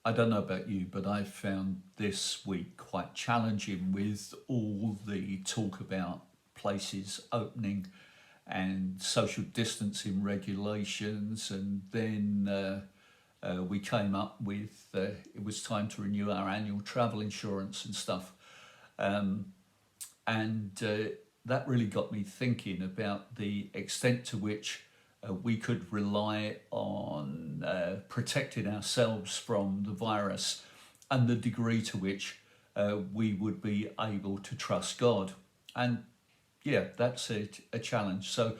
I don't know about you, but I found this week quite challenging with all the talk about places opening and social distancing regulations. And then we came up with it was time to renew our annual travel insurance and stuff. Um, and that really got me thinking about the extent to which we could rely on protecting ourselves from the virus and the degree to which we would be able to trust God. And yeah, that's a challenge. So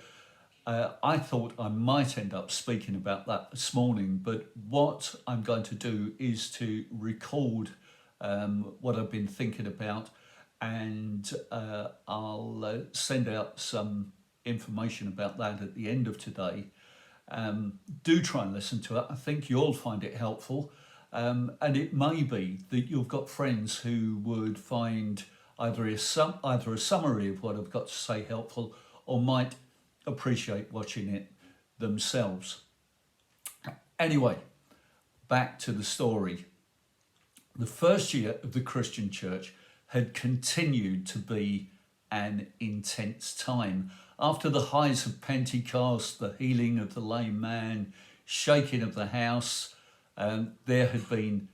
I thought I might end up speaking about that this morning, but what I'm going to do is to record what I've been thinking about, and I'll send out some information about that at the end of today. Do try and listen to it. I think you'll find it helpful. And it may be that you've got friends who would find either a summary of what I've got to say helpful, or might appreciate watching it themselves. Anyway, back to the story. The first year of the Christian church had continued to be an intense time. After the highs of Pentecost, the healing of the lame man, shaking of the house, there had been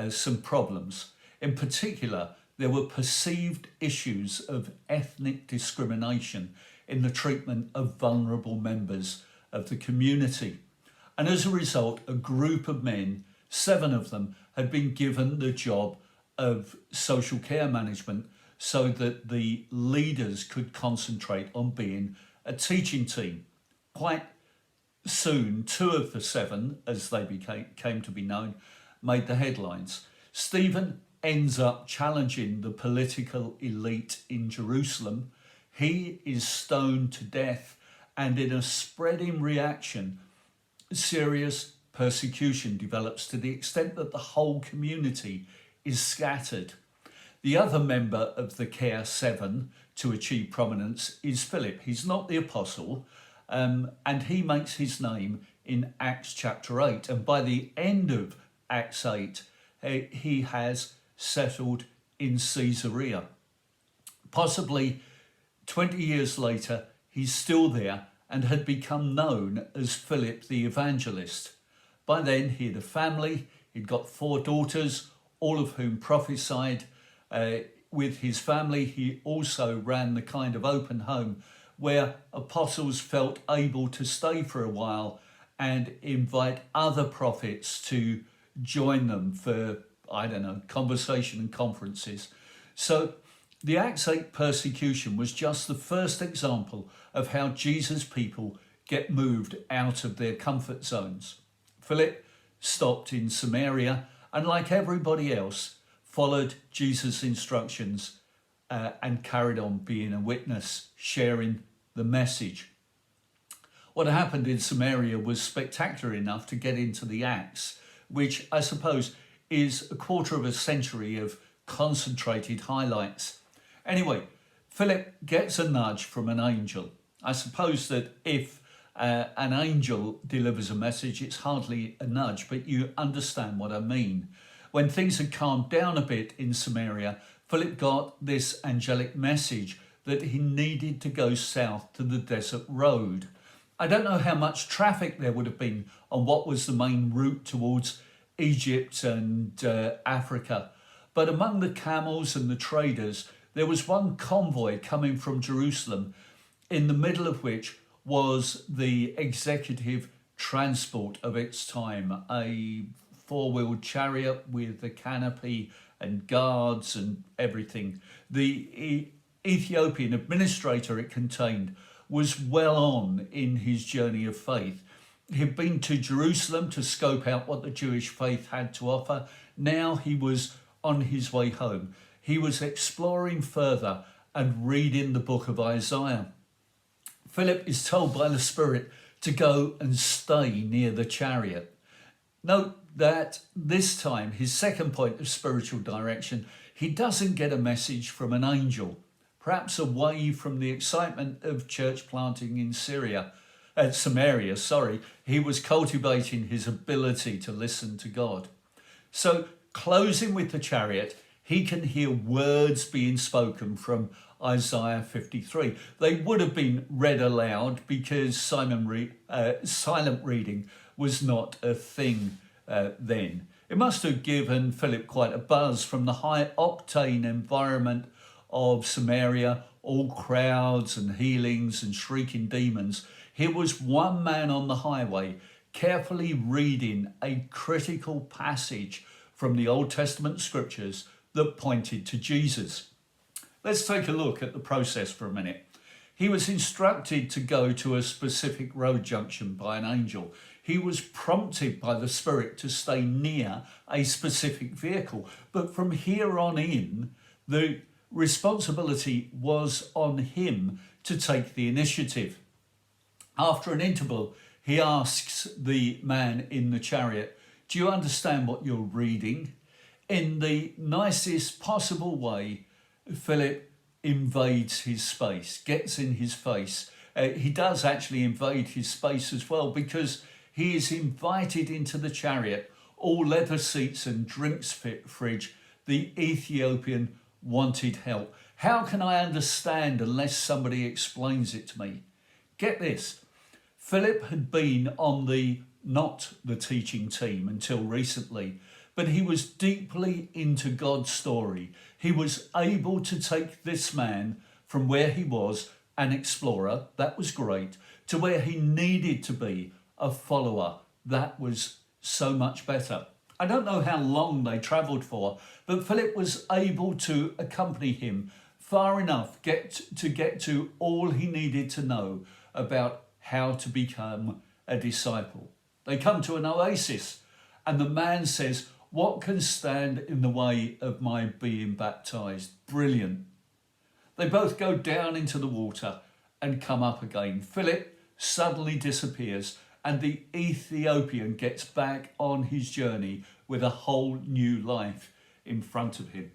some problems. In particular, there were perceived issues of ethnic discrimination in the treatment of vulnerable members of the community. And as a result, a group of men, 7 of them, had been given the job of social care management so that the leaders could concentrate on being a teaching team. Quite soon, 2 of the 7, as they came to be known, made the headlines. Stephen ends up challenging the political elite in Jerusalem. He is stoned to death, and in a spreading reaction, serious persecution develops to the extent that the whole community is scattered. The other member of the Care 7 to achieve prominence is Philip. He's not the apostle, and he makes his name in Acts chapter 8. And by the end of Acts 8, he has settled in Caesarea. Possibly 20 years later, he's still there and had become known as Philip the Evangelist. By then, he had a family. He'd got 4 daughters, all of whom prophesied. With his family, he also ran the kind of open home where apostles felt able to stay for a while and invite other prophets to join them for, conversation and conferences. So the Acts 8 persecution was just the first example of how Jesus' people get moved out of their comfort zones. Philip stopped in Samaria and, like everybody else, followed Jesus' instructions and carried on being a witness, sharing the message. What happened in Samaria was spectacular enough to get into the Acts, which I suppose is a quarter of a century of concentrated highlights. Anyway, Philip gets a nudge from an angel. I suppose that if an angel delivers a message, it's hardly a nudge, but you understand what I mean. When things had calmed down a bit in Samaria, Philip got this angelic message that he needed to go south to the desert road. I don't know how much traffic there would have been on what was the main route towards Egypt and Africa, but among the camels and the traders, there was one convoy coming from Jerusalem, in the middle of which was the executive transport of its time, a 4-wheeled chariot with a canopy and guards and everything. The Ethiopian administrator it contained was well on in his journey of faith. He'd been to Jerusalem to scope out what the Jewish faith had to offer. Now he was on his way home. He was exploring further and reading the book of Isaiah. Philip is told by the Spirit to go and stay near the chariot. Note that this time, his second point of spiritual direction, he doesn't get a message from an angel. Perhaps away from the excitement of church planting in Samaria, he was cultivating his ability to listen to God. So, closing with the chariot, he can hear words being spoken from Isaiah 53. They would have been read aloud because silent reading was not a thing then. It must have given Philip quite a buzz from the high-octane environment of Samaria, all crowds and healings and shrieking demons. Here was one man on the highway carefully reading a critical passage from the Old Testament scriptures that pointed to Jesus. Let's take a look at the process for a minute. He was instructed to go to a specific road junction by an angel. He was prompted by the Spirit to stay near a specific vehicle. But from here on in, the responsibility was on him to take the initiative. After an interval, he asks the man in the chariot, "Do you understand what you're reading?" In the nicest possible way, Philip invades his space, gets in his face. He does actually invade his space as well, because he is invited into the chariot, all leather seats and drinks fridge. The Ethiopian wanted help. How can I understand unless somebody explains it to me? Get this. Philip had been on not the teaching team until recently, but he was deeply into God's story. He was able to take this man from where he was, an explorer, that was great, to where he needed to be, a follower. That was so much better. I don't know how long they travelled for, but Philip was able to accompany him far enough to get to all he needed to know about how to become a disciple. They come to an oasis, and the man says, "What can stand in the way of my being baptized?" Brilliant. They both go down into the water and come up again. Philip suddenly disappears, and the Ethiopian gets back on his journey with a whole new life in front of him.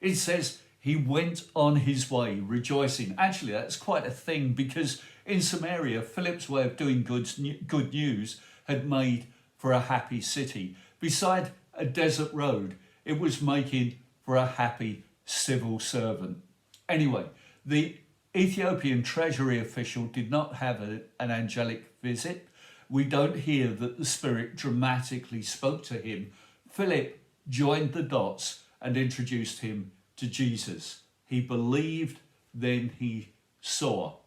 It says he went on his way rejoicing. Actually, that's quite a thing, because in Samaria, Philip's way of doing good news had made for a happy city. Beside a desert road, it was making for a happy civil servant. Anyway, the Ethiopian treasury official did not have an angelic visit. We don't hear that the Spirit dramatically spoke to him. Philip joined the dots and introduced him to Jesus. He believed, then he saw.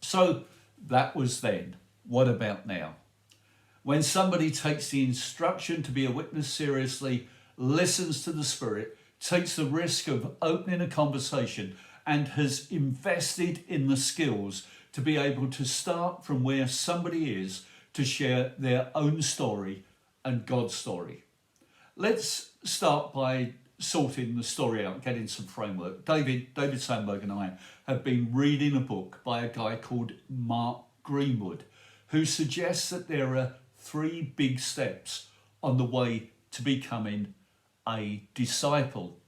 So that was then. What about now? When somebody takes the instruction to be a witness seriously, listens to the Spirit, takes the risk of opening a conversation, and has invested in the skills to be able to start from where somebody is to share their own story and God's story. Let's start by sorting the story out, getting some framework. David Sandberg and I have been reading a book by a guy called Mark Greenwood, who suggests that there are 3 big steps on the way to becoming a disciple.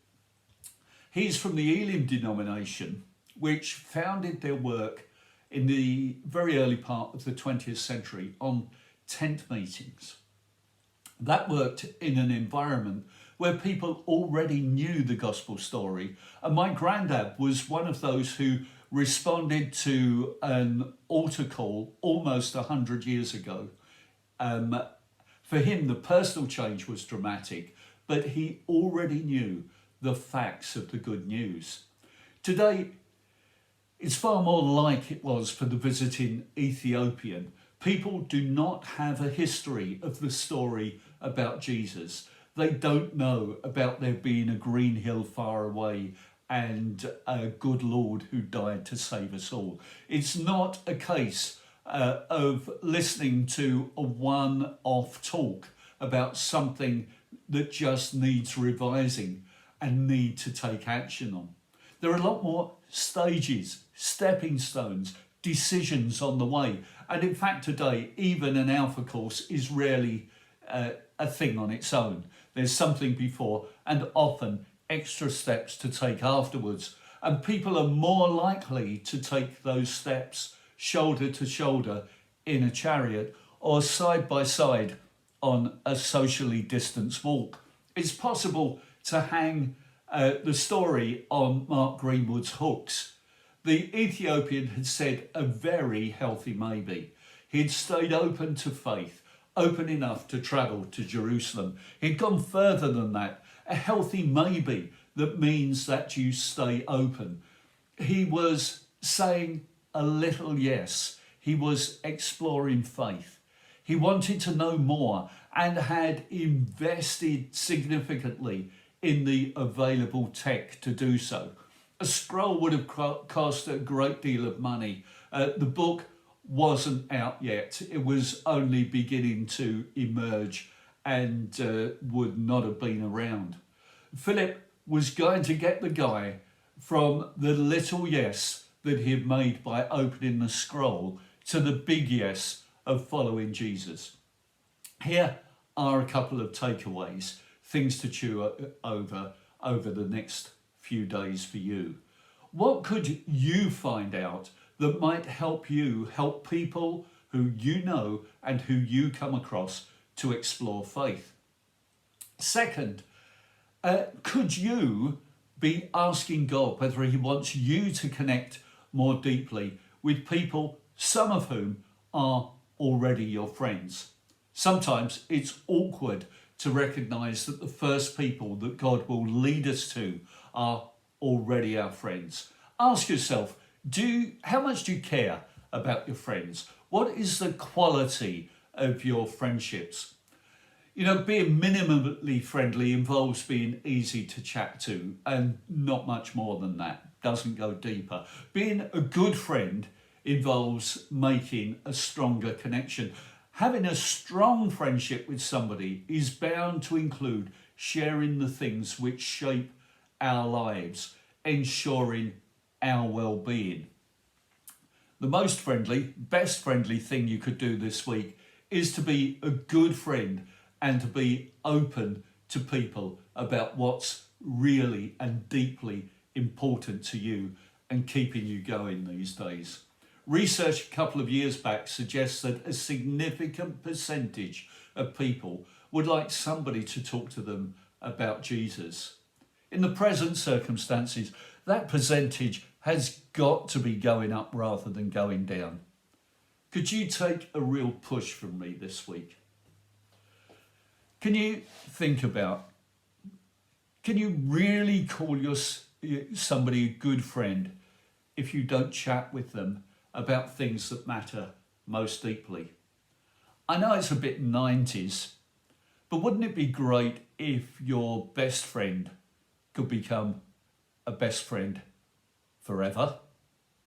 He's from the Elim denomination, which founded their work in the very early part of the 20th century on tent meetings. That worked in an environment where people already knew the gospel story. And my granddad was one of those who responded to an altar call almost 100 years ago. For him, the personal change was dramatic, but he already knew the facts of the good news. Today, it's far more like it was for the visiting Ethiopian. People do not have a history of the story about Jesus. They don't know about there being a green hill far away and a good Lord who died to save us all. It's not a case of listening to a one-off talk about something that just needs revising and need to take action on. There are a lot more stages, stepping stones, decisions on the way. And in fact, today, even an Alpha course is rarely a thing on its own. There's something before and often extra steps to take afterwards. And people are more likely to take those steps shoulder to shoulder in a chariot or side by side on a socially distanced walk. It's possible to hang the story on Mark Greenwood's hooks. The Ethiopian had said a very healthy maybe. He'd stayed open to faith, open enough to travel to Jerusalem. He'd gone further than that, a healthy maybe that means that you stay open. He was saying a little yes. He was exploring faith. He wanted to know more and had invested significantly in the available tech to do so. A scroll would have cost a great deal of money. The book wasn't out yet. It was only beginning to emerge and would not have been around. Philip was going to get the guy from the little yes that he had made by opening the scroll to the big yes of following Jesus. Here are a couple of takeaways, things to chew over the next few days for you. What could you find out that might help you help people who you know and who you come across to explore faith? Second, could you be asking God whether he wants you to connect more deeply with people, some of whom are already your friends? Sometimes it's awkward to recognize that the first people that God will lead us to are already our friends. Ask yourself, how much do you care about your friends? What is the quality of your friendships? You know, being minimally friendly involves being easy to chat to and not much more than that. Doesn't go deeper. Being a good friend involves making a stronger connection. Having a strong friendship with somebody is bound to include sharing the things which shape our lives, ensuring our well-being. The most friendly, best friendly thing you could do this week is to be a good friend and to be open to people about what's really and deeply important to you and keeping you going these days. Research a couple of years back suggests that a significant percentage of people would like somebody to talk to them about Jesus. In the present circumstances, that percentage has got to be going up rather than going down. Could you take a real push from me this week? Can you think about, can you really call somebody a good friend if you don't chat with them about things that matter most deeply? I know it's a bit 90s, but wouldn't it be great if your best friend could become a best friend forever?